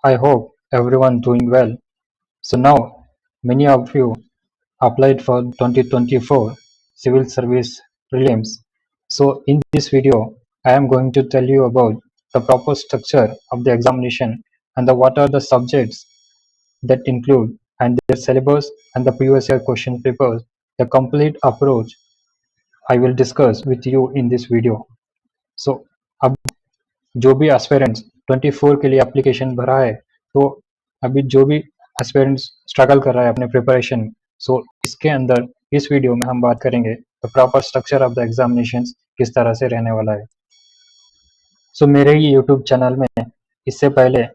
I hope everyone doing well. So now many of you applied for 2024 Civil Service Prelims. So in this video, I am going to tell you about the proper structure of the examination and what are the subjects that include and their syllabus and the previous year question papers. The complete approach I will discuss with you in this video. So अब जो भी aspirants 24 के लिए application भरा है, तो अभी जो भी एस्पिरेंट्स स्ट्रगल कर रहा है अपने प्रिपरेशन, सो इसके अंदर इस वीडियो में हम बात करेंगे the proper structure of the examinations किस तरह से रहने वाला है। सो मेरे ही यूट्यूब चैनल में इससे पहले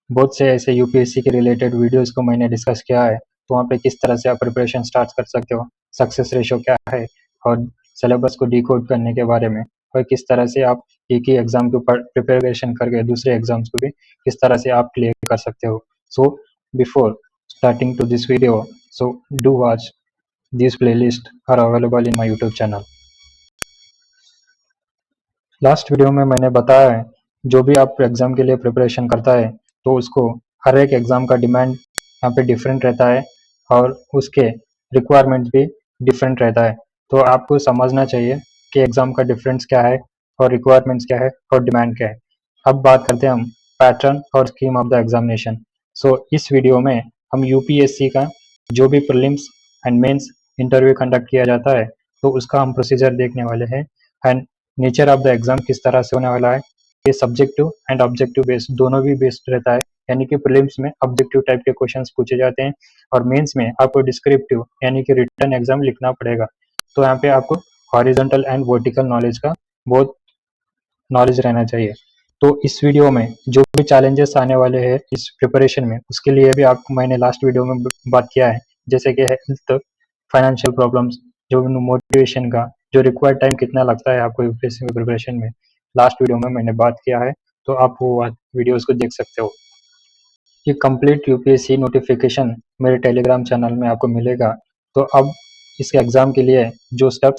बहुत से ऐसे यूपीएससी के रिलेटेड वीडियोस को मैंने डिस्कस किया है, तो वहाँ पे किस तरह से आप प्रिपरेशन स्टार्ट कर सकते हो, सक्सेस रेशो क्या है और सिलेबस को डिकोड करने के बारे में, और किस तरह से आप एक ही एग्जाम के ऊपर प्रिपरेशन करके दूसरे एग्जाम्स को भी किस तरह से आप क्लियर कर सकते हो। So before starting to this video, so do watch this playlist are available in my YouTube channel. Last video में मैंने बताया है जो भी आप एग्जाम के लिए प्रिपरेशन करता है तो उसको हर एक एग्जाम का डिमांड यहाँ पे डिफरेंट रहता है और उसके रिक्वायरमेंट भी डिफरेंट रहता है, तो आपको समझना चाहिए कि एग्जाम का डिफरेंस क्या है और रिक्वायरमेंट्स क्या है और डिमांड क्या है। अब बात करते हैं हम पैटर्न और scheme of the examination. So इस वीडियो में हम यूपीएससी का जो भी prelims and mains interview conduct किया जाता है तो उसका हम प्रोसीजर देखने वाले हैं and nature of the exam किस तरह से होने वाला है। ये सब्जेक्टिव एंड ऑब्जेक्टिव बेस्ड दोनों भी बेस्ड रहता है, यानी कि प्रीलिम्स में ऑब्जेक्टिव टाइप के क्वेश्चंस पूछे जाते हैं और मेंस में आपको डिस्क्रिप्टिव यानी कि रिटन एग्जाम लिखना पड़ेगा। तो यहाँ पे आपको हॉरिजॉन्टल एंड वर्टिकल नॉलेज का बहुत नॉलेज रहना चाहिए। तो इस वीडियो में जो भी चैलेंजेस आने वाले हैं इस प्रिपरेशन में, उसके लिए भी आपको मैंने लास्ट वीडियो में बात किया है, जैसे कि हेल्थ, फाइनेंशियल प्रॉब्लम्स, जो मोटिवेशन का जो रिक्वायर्ड टाइम कितना लगता है आपको यूपीएससी में प्रिपरेशन में, लास्ट वीडियो में मैंने बात किया है, तो आप वो वीडियोस को देख सकते हो। ये कंप्लीट यूपीएससी नोटिफिकेशन मेरे टेलीग्राम चैनल में आपको मिलेगा। तो अब इसके एग्जाम के लिए जो स्टेप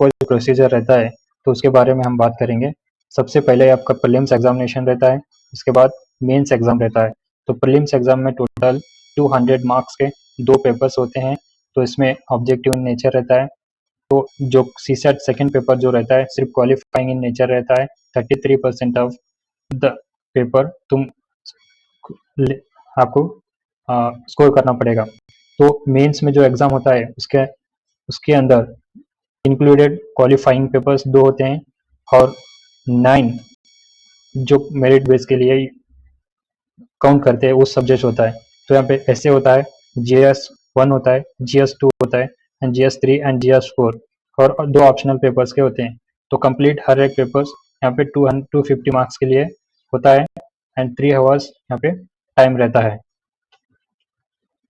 वाइज प्रोसीजर रहता है तो उसके बारे में हम बात करेंगे। सबसे पहले आपका प्रीलिम्स एग्जामिनेशन रहता है, उसके बाद मेंस एग्जाम रहता है। तो प्रीलिम्स एग्जाम में टोटल 200 मार्क्स के 2 पेपर्स होते हैं, तो इसमें ऑब्जेक्टिव इन नेचर रहता है। तो जो सीसेट सेकंड पेपर जो रहता है सिर्फ क्वालिफाइंग इन नेचर रहता है। 33% ऑफ द पेपर आपको स्कोर करना पड़ेगा। तो मेंस में जो एग्जाम होता है उसके अंदर इंक्लूडेड क्वालिफाइंग पेपर्स 2 होते हैं और 9 जो मेरिट बेस के लिए काउंट करते हैं वो सब्जेक्ट होता है। तो यहाँ पे ऐसे होता है GS1 होता है, GS2 होता है एंड GS3 एंड GS4 और 2 ऑप्शनल पेपर्स के होते हैं। तो कंप्लीट हर एक पेपर्स यहाँ पे 250 मार्क्स के लिए होता है एंड 3 आवर्स यहाँ पे टाइम रहता है।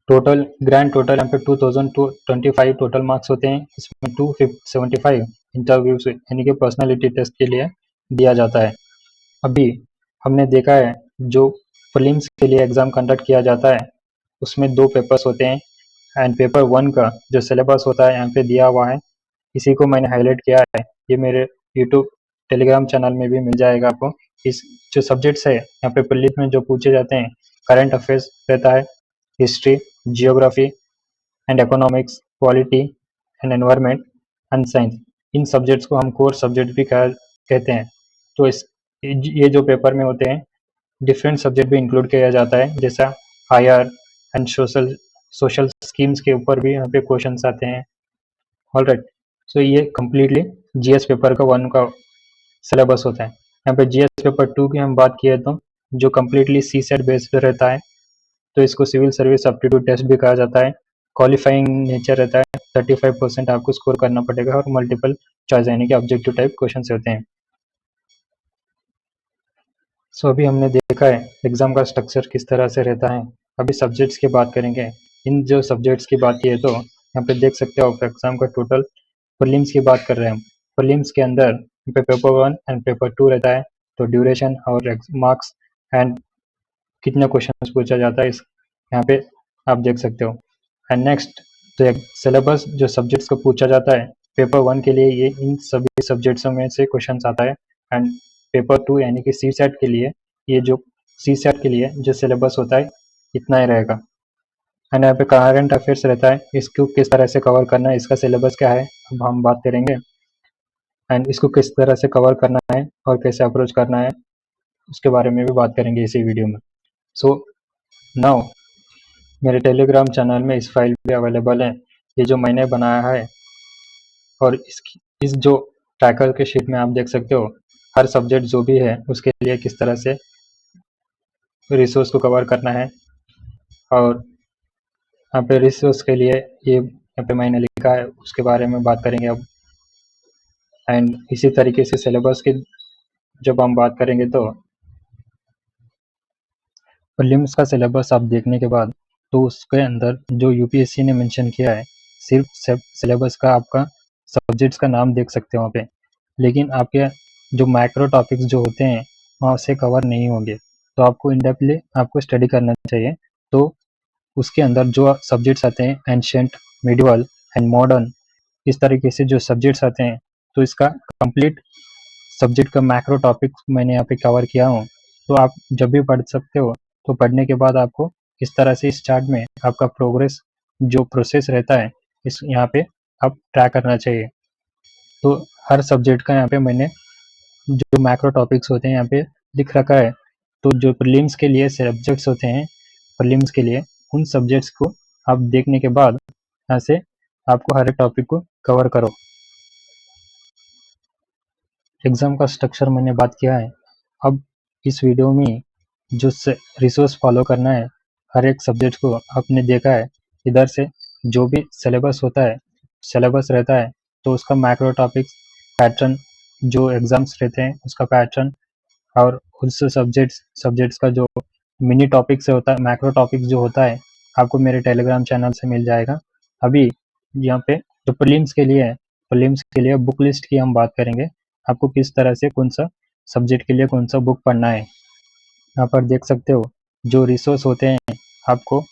टोटल ग्रैंड टोटल यहाँ पे 2025 टोटल मार्क्स होते हैं, इसमें 275 इंटरव्यूज यानी कि पर्सनालिटी टेस्ट के लिए दिया जाता है। अभी हमने देखा है जो प्रीलिम्स के लिए एग्जाम कंडक्ट किया जाता है उसमें 2 पेपर्स होते हैं एंड पेपर 1 का जो सिलेबस होता है यहाँ पे दिया हुआ है, इसी को मैंने हाईलाइट किया है। ये मेरे यूट्यूब टेलीग्राम चैनल में भी मिल जाएगा आपको। इस जो सब्जेक्ट्स है यहाँ पे प्रीलिम्स में जो पूछे जाते हैं, करंट अफेयर्स रहता है, history, geography and economics, polity and environment and science. In subjects को हम कोर सब्जेक्ट भी कहते हैं। तो ये जो पेपर में होते हैं डिफरेंट सब्जेक्ट भी इंक्लूड किया जाता है, जैसा हायर एंड सोशल स्कीम्स के ऊपर भी यहाँ पे क्वेश्चन आते हैं। ऑलराइट, सो ये कम्प्लीटली जीएस पेपर का 1 का सिलेबस होता है। यहाँ पे जीएस पेपर 2 की हम बात किए तो जो कम्प्लीटली सीसेट बेस्ड रहता है, तो इसको सिविल सर्विस एप्टीट्यूड टेस्ट भी कहा जाता है। क्वालिफाइंग नेचर रहता है, 35% आपको स्कोर करना पड़ेगा और मल्टीपल चॉइस यानी कि ऑब्जेक्टिव टाइप क्वेश्चन होते हैं। सो अभी हमने देखा है एग्जाम का स्ट्रक्चर किस तरह से रहता है। अभी सब्जेक्ट्स की बात करेंगे। इन जो सब्जेक्ट्स की बात की है तो यहाँ पे देख सकते हो एग्जाम का टोटल प्रीलिम्स की बात कर रहे हैं हम। प्रीलिम्स के अंदर पेपर 1 एंड पेपर 2 रहता है, तो ड्यूरेशन और मार्क्स एंड कितने क्वेश्चन पूछा जाता है इस यहाँ पे आप देख सकते हो। एंड नेक्स्ट तो सिलेबस जो सब्जेक्ट्स को पूछा जाता है पेपर 1 के लिए ये इन सभी सब्जेक्ट्सों में से क्वेश्चन आता है एंड पेपर 2 यानी कि सी सेट के लिए ये जो CSAT के लिए जो सिलेबस होता है इतना ही रहेगा। एंड यहाँ पे करंट अफेयर्स रहता है, इसको किस तरह से कवर करना है, इसका सिलेबस क्या है अब हम बात करेंगे। एंड इसको किस तरह से कवर करना है और कैसे अप्रोच करना है उसके बारे में भी बात करेंगे इसी वीडियो में। सो नाउ मेरे टेलीग्राम चैनल में इस फाइल भी अवेलेबल है, ये जो मैंने बनाया है, और इस जो ट्रैकर के शीट में आप देख सकते हो हर सब्जेक्ट जो भी है उसके लिए किस तरह से रिसोर्स को कवर करना है। और यहाँ पे रिसोर्स के लिए ये यहाँ पे मैंने लिखा है, उसके बारे में बात करेंगे अब। एंड इसी तरीके से सिलेबस की जब हम बात करेंगे तो प्रीलिम्स का सिलेबस आप देखने के बाद तो उसके अंदर जो यूपीएससी ने मेंशन किया है सिर्फ सिलेबस का आपका सब्जेक्ट्स का नाम देख सकते हो वहाँ पे, लेकिन आपके जो मैक्रो टॉपिक्स जो होते हैं वहाँ से कवर नहीं होंगे। तो आपको इनडेप्थली आपको स्टडी करना चाहिए। तो उसके अंदर जो सब्जेक्ट्स आते हैं एंशिएंट, मिडिवल एंड मॉडर्न, इस तरीके से जो सब्जेक्ट्स आते हैं तो इसका कंप्लीट सब्जेक्ट का मैक्रो टॉपिक मैंने यहाँ पे कवर किया हूँ। तो आप जब भी पढ़ सकते हो तो पढ़ने के बाद आपको इस तरह से इस चार्ट में आपका प्रोग्रेस जो प्रोसेस रहता है इस यहाँ पे आप ट्रैक करना चाहिए। तो हर सब्जेक्ट का यहाँ पे मैंने जो मैक्रो टॉपिक्स होते हैं यहाँ पे लिख रखा है। तो जो प्रीलिम्स के लिए सब्जेक्ट्स होते हैं, प्रीलिम्स के लिए उन सब्जेक्ट्स को आप देखने के बाद यहाँ से आपको हर एक टॉपिक को कवर करो। एग्जाम का स्ट्रक्चर मैंने बात किया है। अब इस वीडियो में जो रिसोर्स फॉलो करना है हर एक सब्जेक्ट को आपने देखा है, इधर से जो भी सिलेबस होता है, सिलेबस रहता है तो उसका मैक्रो टॉपिक्स पैटर्न, जो एग्जाम्स रहते हैं उसका पैटर्न, और उस सब्जेक्ट्स का जो मिनी टॉपिक से होता है, मैक्रो टॉपिक जो होता है आपको मेरे टेलीग्राम चैनल से मिल जाएगा। अभी यहाँ पे जो प्रीलिम्स के लिए है, प्रीलिम्स के लिए बुक लिस्ट की हम बात करेंगे, आपको किस तरह से कौन सा सब्जेक्ट के लिए कौन सा बुक पढ़ना है। यहाँ पर देख सकते हो जो रिसोर्स होते हैं आपको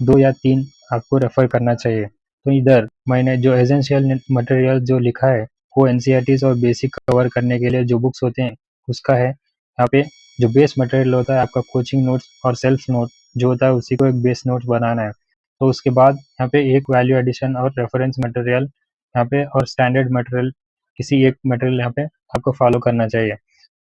2 या 3 आपको रेफर करना चाहिए। तो इधर मैंने जो एसेंशियल मटेरियल जो लिखा है वो एनसीईआरटीज और बेसिक कवर करने के लिए जो बुक्स होते हैं उसका है। यहाँ पे जो बेस मटेरियल होता है आपका कोचिंग नोट्स और सेल्फ नोट जो होता है उसी को एक बेस नोट बनाना है। तो उसके बाद यहाँ पे एक वैल्यू एडिशन और रेफरेंस मटेरियल यहाँ पे और स्टैंडर्ड मटेरियल, किसी एक मटेरियल यहाँ पे आपको फॉलो करना चाहिए।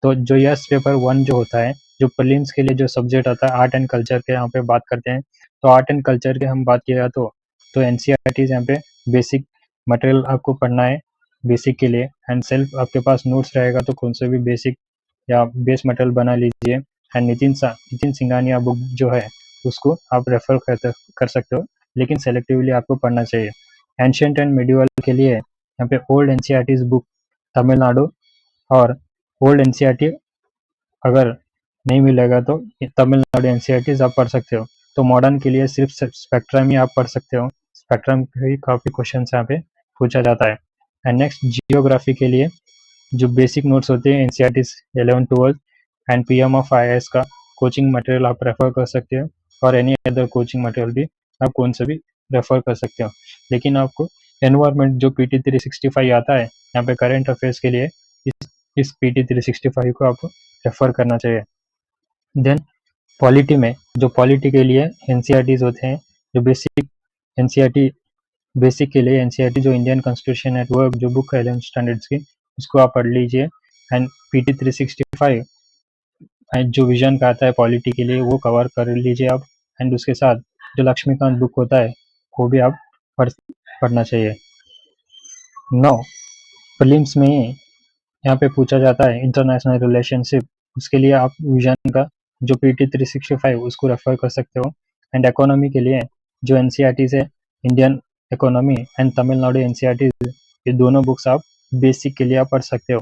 तो जो यस पेपर 1 जो होता है, जो प्रीलिम्स के लिए जो सब्जेक्ट आता है आर्ट एंड कल्चर के यहाँ पे बात करते हैं। तो आर्ट एंड कल्चर के हम बात किया तो एनसीईआरटीज यहाँ पे बेसिक मटेरियल आपको पढ़ना है बेसिक के लिए। एंड सेल्फ आपके पास नोट्स रहेगा तो कौन से भी बेसिक या बेस मटेरियल बना लीजिए। एंड नितिन सिंघानिया बुक जो है उसको आप रेफर कर सकते हो, लेकिन सेलेक्टिवली आपको पढ़ना चाहिए। एंशिएंट एंड मिडिवल के लिए यहाँ पे ओल्ड एनसीईआरटीज बुक तमिलनाडु, और ओल्ड एनसीईआरटी अगर नहीं मिलेगा तो तमिलनाडु एनसीईआरटीज आप पढ़ सकते हो। तो मॉडर्न के लिए सिर्फ स्पेक्ट्रम ही आप पढ़ सकते हो, स्पेक्ट्रम के ही काफ़ी क्वेश्चन यहाँ पे पूछा जाता है। एंड नेक्स्ट जियोग्राफी के लिए जो बेसिक नोट्स होते हैं NCERTs 11-12 and PM of IAS का कोचिंग मटेरियल आप रेफर कर सकते हो, और एनी अदर कोचिंग मटेरियल भी आप कौन सा भी रेफर कर सकते हो। लेकिन आपको एनवायरमेंट जो पीटी 365 आता है यहाँ पे करेंट अफेयर्स के लिए इस पीटी 365 को आपको रेफर करना चाहिए। देन पॉलिटी में जो पॉलिटी के लिए एनसीईआरटीज होते हैं, जो बेसिक एनसीईआरटी बेसिक के लिए एनसीईआरटी जो इंडियन कॉन्स्टिट्यूशन एट वर्क जो बुक है 11 स्टैंडर्ड्स की उसको आप पढ़ लीजिए। एंड पीटी 365 जो विजन का आता है पॉलिटी के लिए वो कवर कर लीजिए आप। एंड उसके साथ जो लक्ष्मीकांत बुक होता है वो भी आप पढ़ना चाहिए। नौ प्रीलिम्स में यहाँ पे पूछा जाता है इंटरनेशनल रिलेशनशिप, उसके लिए आप विजन का जो पीटी 365 उसको रेफर कर सकते हो। एंड इकोनॉमी के लिए जो एनसीईआरटी है Indian economy and Tamil Nadu NCERT, ये दोनों बुक्स आप बेसिक के लिए आप पढ़ सकते हो।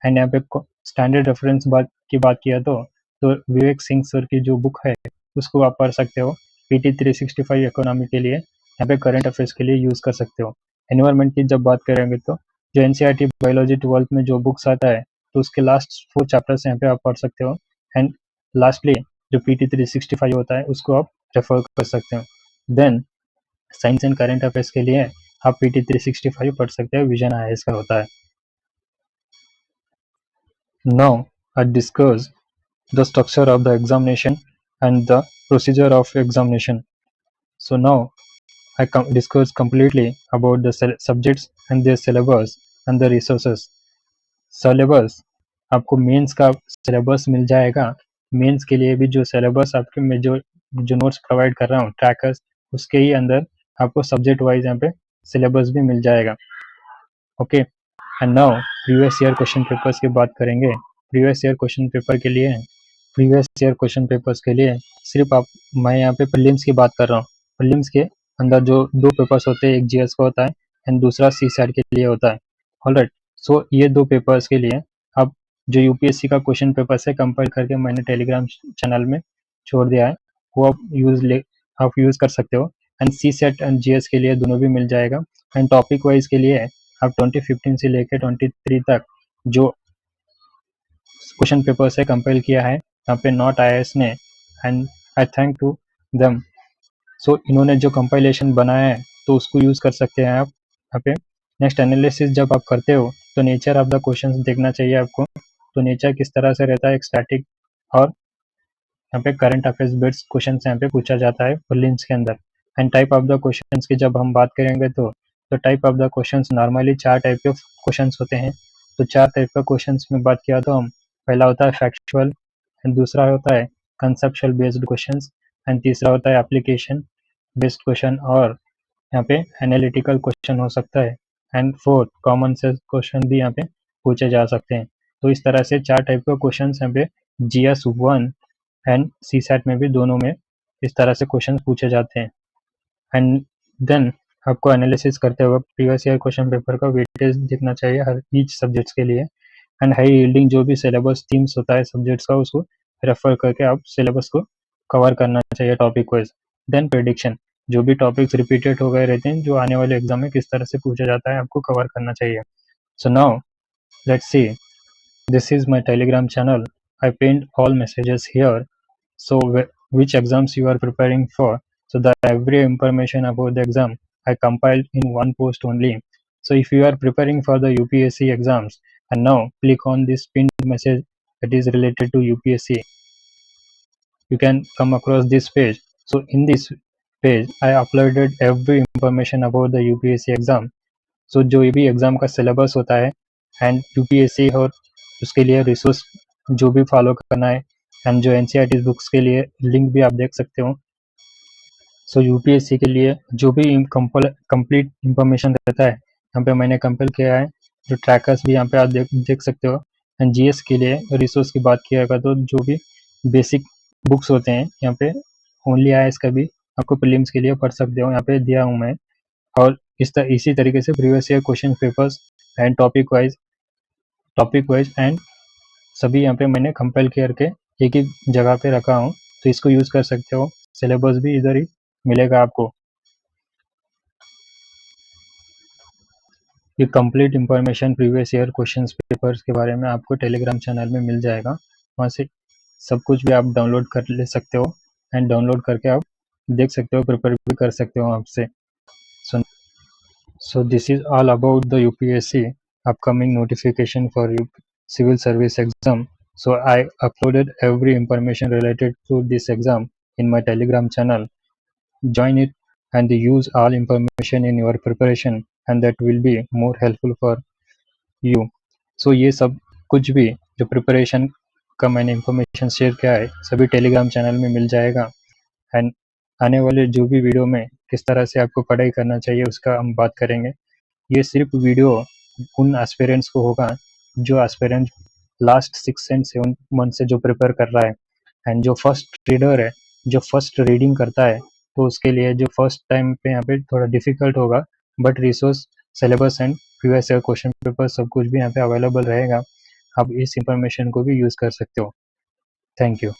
एंड यहाँ पे स्टैंडर्ड रेफरेंस की बात किया तो विवेक सिंह सर की जो बुक है उसको आप पढ़ सकते हो पीटी 365 इकोनॉमी के लिए, यहाँ पे करंट अफेयर्स के लिए यूज़ कर सकते हो। एनवायरमेंट की जब बात करेंगे तो जो एनसीईआरटी बायोलॉजी 12th में जो बुक्स आता है तो उसके लास्ट 4 चैप्टर्स यहाँ पे आप पढ़ सकते हो। एंड लास्टली जो पीटी 365 होता है उसको आप रेफर कर सकते हो। Then science and current affairs के लिए आप पीटी 365 पढ़ सकते हो, विजन आईएएस का होता है। Now I discuss the structure of the examination and the procedure of examination. So now I discuss completely about the subjects and their syllabus and the resources. Syllabus आपको mains का syllabus मिल जाएगा। Mains के लिए भी जो syllabus आपके में जो नोट्स प्रोवाइड कर रहा हूँ ट्रैकर्स, उसके ही अंदर आपको सब्जेक्ट वाइज यहाँ पे सिलेबस भी मिल जाएगा। Okay, and now previous year question papers की बात करेंगे। प्रीवियस ईयर क्वेश्चन पेपर के लिए प्रीवियस ईयर क्वेश्चन पेपर्स के लिए सिर्फ मैं यहाँ पे प्रीलिम्स की बात कर रहा हूँ। प्रीलिम्स के अंदर जो दो पेपर्स होते हैं, एक जीएस का होता है एंड दूसरा सीसैट के लिए होता है। ऑलराइट, सो ये दो पेपर्स के लिए अब जो यूपीएससी का क्वेश्चन पेपर है कंपाइल करके मैंने टेलीग्राम चैनल में छोड़ दिया है, वो आप यूज़ कर सकते हो। एंड सीसैट एंड जीएस के लिए दोनों भी मिल जाएगा। एंड टॉपिक वाइज के लिए आप 2015 से लेकर 23 तक जो क्वेश्चन पेपर से कंपाइल किया है यहाँ पे नॉट आईएएस ने, and I thank to them. So इन्होंने जो कंपाइलेशन बनाया है तो उसको यूज़ कर सकते हैं आप यहाँ पे। नेक्स्ट एनालिसिस जब आप करते हो तो नेचर ऑफ द क्वेश्चन देखना चाहिए आपको। तो नेचर किस तरह से रहता है, एक स्टैटिक और यहाँ पे करंट अफेयर्स बेस्ड क्वेश्चन यहाँ पे पूछा जाता है प्रीलिम्स के अंदर। And type of the questions की जब हम बात करेंगे तो type of the questions normally 4 type के क्वेश्चंस होते हैं। तो 4 टाइप का क्वेश्चंस में बात किया तो हम पहला होता है फैक्चुअल, एंड दूसरा होता है कंसेप्चुअल बेस्ड क्वेश्चंस, एंड तीसरा होता है एप्लीकेशन बेस्ड क्वेश्चन, और यहाँ पे एनालिटिकल क्वेश्चन हो सकता है, and fourth common sense question भी यहाँ पे पूछे जा सकते हैं। तो इस तरह से 4 टाइप के क्वेश्चन यहाँ पे जीएस 1 एंड सीसैट में भी दोनों में इस तरह से क्वेश्चन पूछे जाते हैं। एंड देन आपको एनालिसिस करते वक्त प्रीवियस ईयर क्वेश्चन पेपर का वेटेज देखना चाहिए हर ईच सब्जेक्ट्स के लिए। एंड हाई यील्डिंग जो भी सिलेबस थीम्स होता है सब्जेक्ट्स का, उसको रेफर करके आप सिलेबस को कवर करना चाहिए टॉपिक वाइज। देन प्रेडिक्शन, जो भी टॉपिक्स रिपीटेड हो गए रहते हैं जो आने वाले एग्जाम में किस तरह से पूछा जाता है आपको कवर करना चाहिए। So now let's see, this is my telegram channel. I pinned all messages here. So which exams you are preparing for, so that every information about the exam I compiled in one post only. So if you are preparing for the UPSC exams and now click on this pinned message that is related to UPSC, you can come across this page. So in this page I uploaded every information about the UPSC exam. सो जो भी exam का syllabus होता है and UPSC और उसके लिए resource जो भी फॉलो करना है, एंड जो एनसीईआरटी बुक्स के लिए लिंक भी आप देख सकते हो। सो यूपीएससी के लिए जो भी कंप्लीट इंफॉर्मेशन रहता है यहाँ पे मैंने कंपेल किया है। जो ट्रैकर्स भी यहाँ पे आप देख सकते हो। एंड जीएस के लिए रिसोर्स की बात किया जाएगा तो जो भी बेसिक बुक्स होते हैं यहाँ पे ओनली आईएएस का भी आपको प्रीलिम्स के लिए पढ़ सकते हो, यहाँ पे दिया हूँ मैं। और इसी तरीके से previous year question papers and topic wise and सभी यहाँ पे मैंने कंपाइल करके एक ही जगह पे रखा हूँ, तो इसको यूज़ कर सकते हो। सिलेबस भी इधर ही मिलेगा आपको। ये complete information previous year question papers के बारे में आपको टेलीग्राम चैनल में मिल जाएगा। वहाँ से सब कुछ भी आप डाउनलोड कर ले सकते हो, एंड डाउनलोड करके आप देख सकते हो, प्रिपेयर भी कर सकते हो आपसे। So this is all about the UPSC upcoming notification for civil service exam. So I uploaded every information related to this exam in my Telegram channel. Join it and use all information in your preparation, and that will be more helpful for you. So ये सब कुछ भी जो preparation का मैंने information share किया है सभी टेलीग्राम चैनल में मिल जाएगा। एंड आने वाले जो भी वीडियो में किस तरह से आपको पढ़ाई करना चाहिए उसका हम बात करेंगे। ये सिर्फ वीडियो उन एस्पिरेंट्स को होगा जो एस्पिरेंट लास्ट 6 एंड 7 मंथ से जो प्रिपेयर कर रहा है, एंड जो फर्स्ट रीडर है, जो फर्स्ट रीडिंग करता है, तो उसके लिए जो फर्स्ट टाइम पे यहाँ पे थोड़ा डिफिकल्ट होगा, but resource syllabus and previous year question paper सब कुछ भी यहाँ पे अवेलेबल रहेगा। आप इस इंफॉर्मेशन को भी यूज़ कर सकते हो। Thank you.